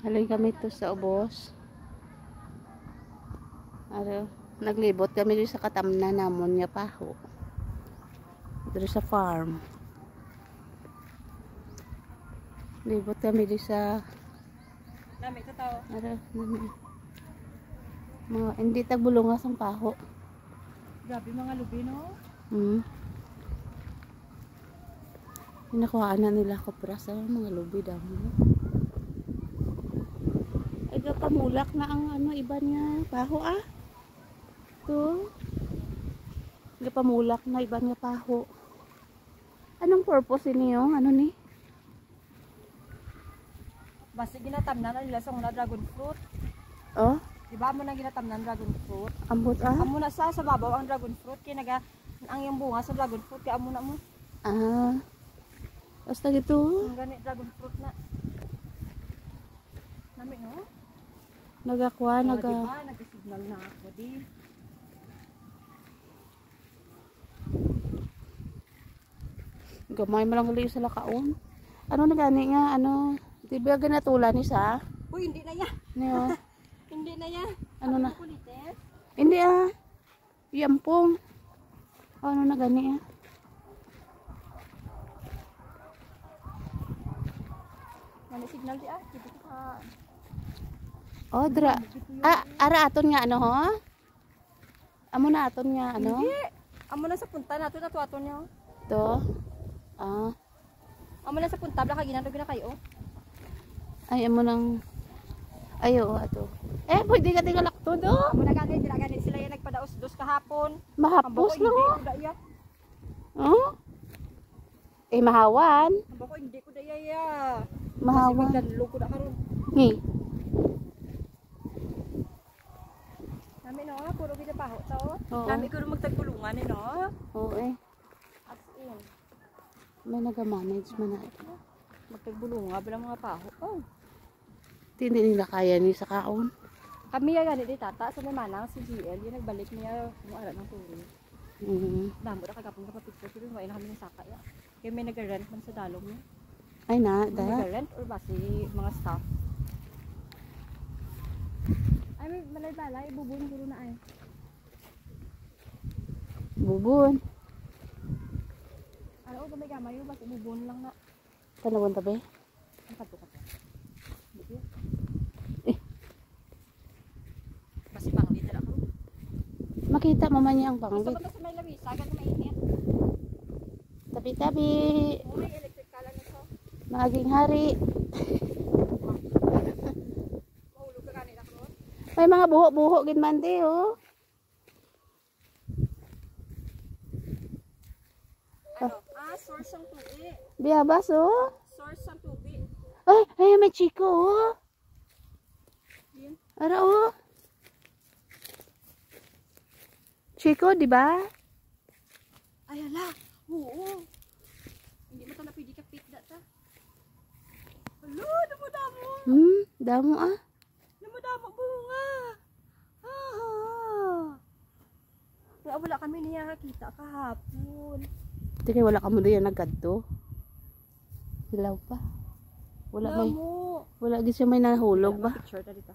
Halin kami to sa ubos. Ano, naglibot kami dito sa katamna namon nga paho. Dito sa farm. Libot kami dito sa Nami ito tao. ano, mga hindi tagbulungas ang paho. Grabe mga lubi, no? Nakuhaan na nila kopra sa mga lubi damo. Ay, pamulak na ang ano iba niya paho ah. To. Pamulak na iba niya paho. Anong purpose niyo? Ano ni? Basta ginatamnan na nila sa mga dragon fruit. Oh, Diba mo na ginatamnan dragon fruit? ambot ah. Amo na sa babaw ang dragon fruit. Kaya ang yung bunga sa dragon fruit. Kaya amo na mo. Ah. Basta gitu. Ang ganit dragon fruit na. Nami, no? Nagakwa, Diba? Nag-signal na ako di. Gamay mo lang ulit sa lakaon. Ano na gani nga, ano, di ba ganatula ni sa? Uy, hindi na yan. Niyo. Hindi na yan. Ano na? Kulites. Hindi ah. Yampong. Ano na gani ah? Nani-signal di ah. Dito ka. Oh, dra. Ah, ara aton nga ano ho? Amo na aton nga ano? Hindi. Amo na sa punta nato na tuwaton niya. To. Ah. Amo na sa punta. Baka ginano na kayo. Ay, amo nang ayo ato. Eh, pwede ka tingala to do. Amo na gani sila yung nagpadaos-dos kahapon. Mahapos lang oh. Hindi ko daya. Oh? Eh, mahawan. Amo ko hindi ko daya ya. Mahawan. Kasi magdanlo ko na karon. Ni. Nami no, puro gid pa ho tao. Oo. Nami ko magtagpulungan ni no. Oo eh. As in. May naga-manage man na ito. Magtagbulunga bilang mga paho. Oh. Hindi nila kaya ni sa kaon. Kami ya gani di tata sa may manang si GL, yung nagbalik niya mo ara ng turo. Damo ra kagapon ka picture pero mo ina kami ni saka ya. Kay may nag-rent man sa dalom niya. Ay na, May da. nag-rent or basi mga staff. Ay may balay-balay bubun guro na ay. Bubon. Ano ko gamay yo basi bubun lang na. Tanawon tabi. Ang kadto ka. Dito. Eh. Basi panglit na ako. Makita mo man niya ang Gusto panglit. ko to sa may lawisa gan mainit. Tabi-tabi. Oh, may electric kala nito. Maging hari. Mahulog ka kanina ko. May mga buho-buho gid man di oh. Ano? Source ng tubig. Biyabas oh. Source ng tubig. Ay, may chiko oh. Yan. Ara oh. Chiko, di ba? Ay, ala. Oo. Hindi mo na pwede ka pick data. Alo, damo-damo. Damo ah. Damo-damo bunga. Ah. Kaya wala kami niya nakita kahapon. Tingay wala ka mo diyan nagkadto. Hilaw pa. Wala may Damo. wala gid siya may nahulog ba? Picture ta dito.